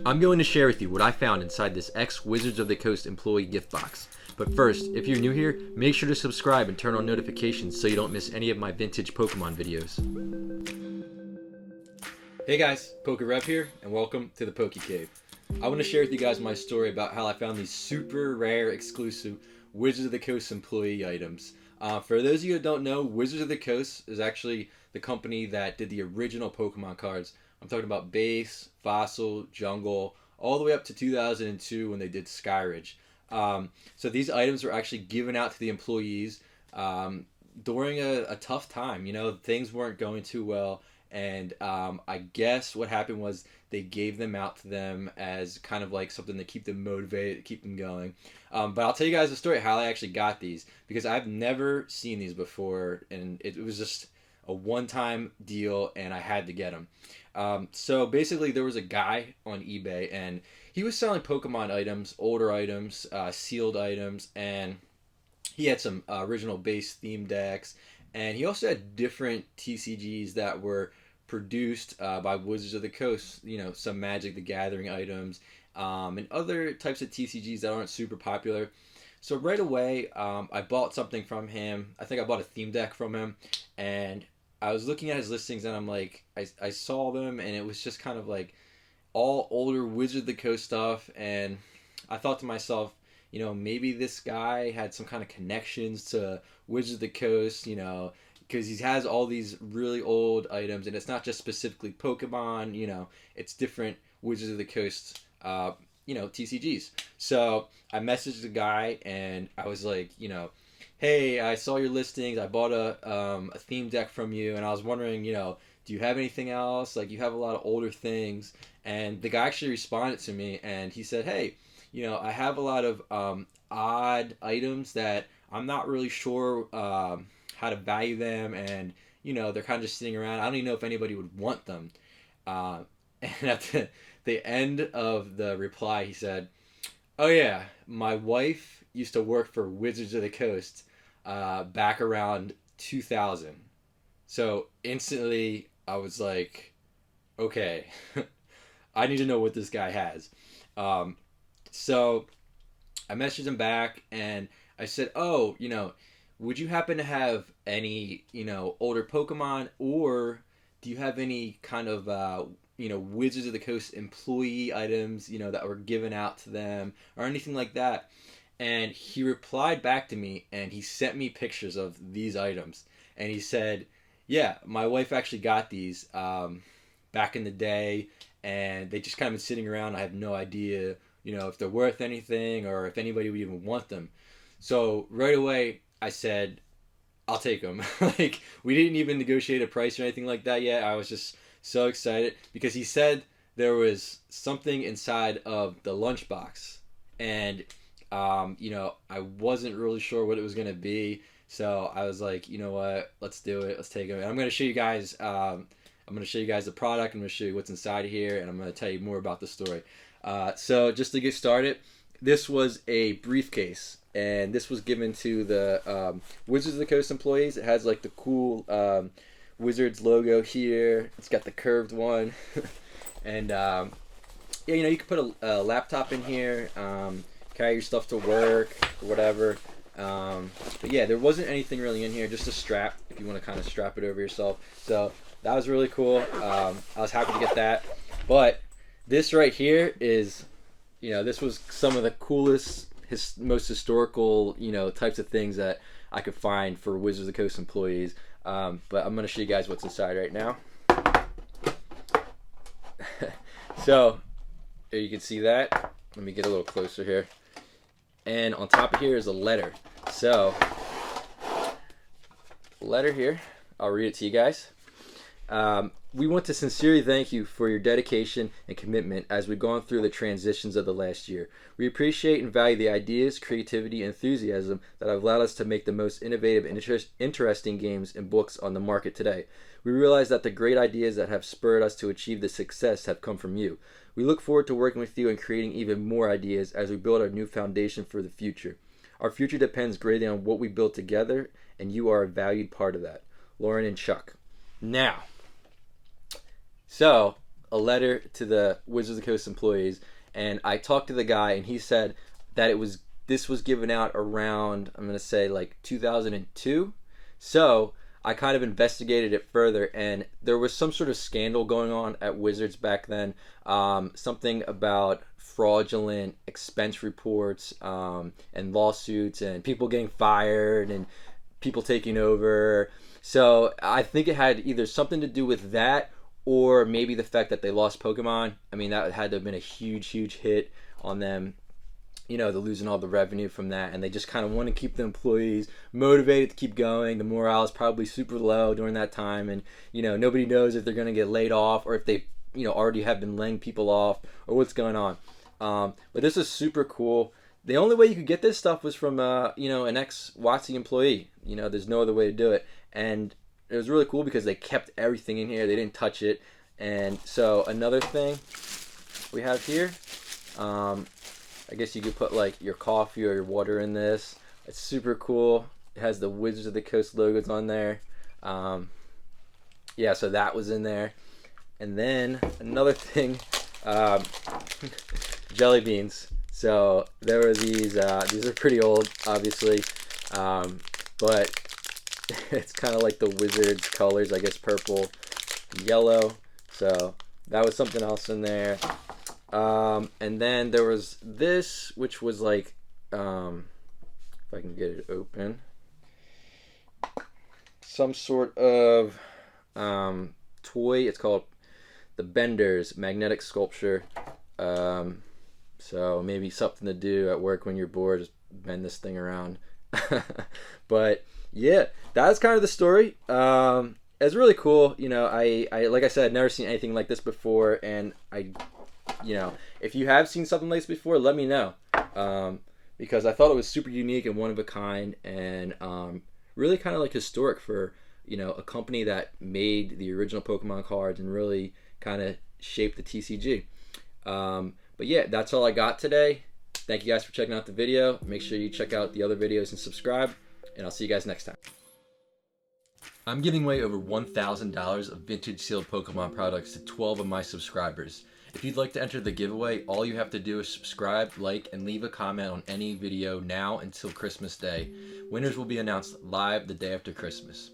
I'm going to share with you what I found inside this ex-Wizards of the Coast employee gift box. But first, if you're new here, make sure to subscribe and turn on notifications so you don't miss any of my vintage Pokemon videos. Hey guys, PokeRev here, and welcome to the PokéCave. I want to share with you guys my story about how I found these super rare, exclusive Wizards of the Coast employee items. For those of you who don't know, Wizards of the Coast is actually the company that did the original Pokemon cards. I'm talking about Base, Fossil, Jungle, all the way up to 2002 when they did Skyridge. So these items were actually given out to the employees during a tough time. You know, things weren't going too well. And I guess what happened was they gave them out to them as kind of like something to keep them motivated, keep them going. But I'll tell you guys the story of how I actually got these, because I've never seen these before, and it was just a one-time deal, and I had to get them. So basically, there was a guy on eBay, and he was selling Pokemon items, older items, sealed items, and he had some original base theme decks. And he also had different TCGs that were produced by Wizards of the Coast, you know, some Magic the Gathering items, and other types of TCGs that aren't super popular. So right away, I bought something from him. I think I bought a theme deck from him, and I was looking at his listings, and I'm like, I saw them, and it was just kind of like all older Wizards of the Coast stuff, and I thought to myself, you know, maybe this guy had some kind of connections to Wizards of the Coast, you know, because he has all these really old items, and it's not just specifically Pokemon, you know, it's different Wizards of the Coast, you know, TCGs. So I messaged the guy, and I was like, you know, hey, I saw your listings, I bought a theme deck from you, and I was wondering, you know, do you have anything else? Like, you have a lot of older things. And the guy actually responded to me, and he said, hey, you know, I have a lot of odd items that I'm not really sure how to value them, and, you know, they're kind of just sitting around. I don't even know if anybody would want them. And at the end of the reply, he said, oh yeah, my wife used to work for Wizards of the Coast back around 2000. So instantly I was like, okay, I need to know what this guy has. So I messaged him back, and I said, oh, you know, would you happen to have any, you know, older Pokemon, or do you have any kind of, you know, Wizards of the Coast employee items, you know, that were given out to them, or anything like that? And he replied back to me, and he sent me pictures of these items, and he said, yeah, my wife actually got these back in the day, and they just kind of been sitting around. I have no idea, you know, if they're worth anything or if anybody would even want them. So right away, I said, I'll take them. Like, we didn't even negotiate a price or anything like that yet. I was just so excited because he said there was something inside of the lunchbox, and you know, I wasn't really sure what it was going to be. So I was like, you know what, let's do it. Let's take them. And I'm going to show you guys, I'm going to show you guys the product. I'm going to show you what's inside of here, and I'm going to tell you more about the story. So just to get started, this was a briefcase, and this was given to the Wizards of the Coast employees. It has like the cool Wizards logo here. It's got the curved one. And yeah, you know, you can put a laptop in here, carry your stuff to work or whatever. But yeah, there wasn't anything really in here, just a strap if you want to kind of strap it over yourself. So that was really cool. I was happy to get that. But this right here is, you know, this was some of the coolest, most historical, you know, types of things that I could find for Wizards of the Coast employees. But I'm going to show you guys what's inside right now. So there you can see that. Let me get a little closer here. And on top of here is a letter. So, letter here. I'll read it to you guys. We want to sincerely thank you for your dedication and commitment as we've gone through the transitions of the last year. We appreciate and value the ideas, creativity, and enthusiasm that have allowed us to make the most innovative and interesting games and books on the market today. We realize that the great ideas that have spurred us to achieve this success have come from you. We look forward to working with you and creating even more ideas as we build our new foundation for the future. Our future depends greatly on what we build together, and you are a valued part of that. Lauren and Chuck. Now, so a letter to the Wizards of the Coast employees, and I talked to the guy, and he said that this was given out around, I'm gonna say, like 2002. So I kind of investigated it further, and there was some sort of scandal going on at Wizards back then. Something about fraudulent expense reports, and lawsuits, and people getting fired, and people taking over. So I think it had either something to do with that, or maybe the fact that they lost Pokemon. I mean, that had to have been a huge hit on them. They're losing all the revenue from that, and they just kind of want to keep the employees motivated to keep going. The morale is probably super low during that time, and nobody knows if they're going to get laid off, or if they already have been laying people off, or what's going on. But this is super cool. The only way you could get this stuff was from an ex-WotC employee. There's no other way to do it, and it was really cool because they kept everything in here. They didn't touch it. And so another thing we have here, I guess you could put like your coffee or your water in this. It's super cool. It has the Wizards of the Coast logos on there. Yeah, so that was in there. And then another thing, jelly beans. So there were these are pretty old, obviously, but it's kind of like the Wizards colors, I guess purple, yellow. So that was something else in there. And then there was this, which was like, if I can get it open, some sort of toy. It's called the Bender's Magnetic Sculpture. So maybe something to do at work when you're bored, just bend this thing around. But yeah, that's kind of the story. It's really cool. I like I said, I'd never seen anything like this before, and if you have seen something like this before, let me know, because I thought it was super unique and one of a kind, and really kind of like historic for a company that made the original Pokemon cards and really kind of shaped the TCG. But yeah, that's all I got today. Thank you guys for checking out the video. Make sure you check out the other videos and subscribe, and I'll see you guys next time. I'm giving away over $1,000 of vintage sealed Pokemon products to 12 of my subscribers. If you'd like to enter the giveaway, all you have to do is subscribe, like, and leave a comment on any video now until Christmas Day. Winners will be announced live the day after Christmas.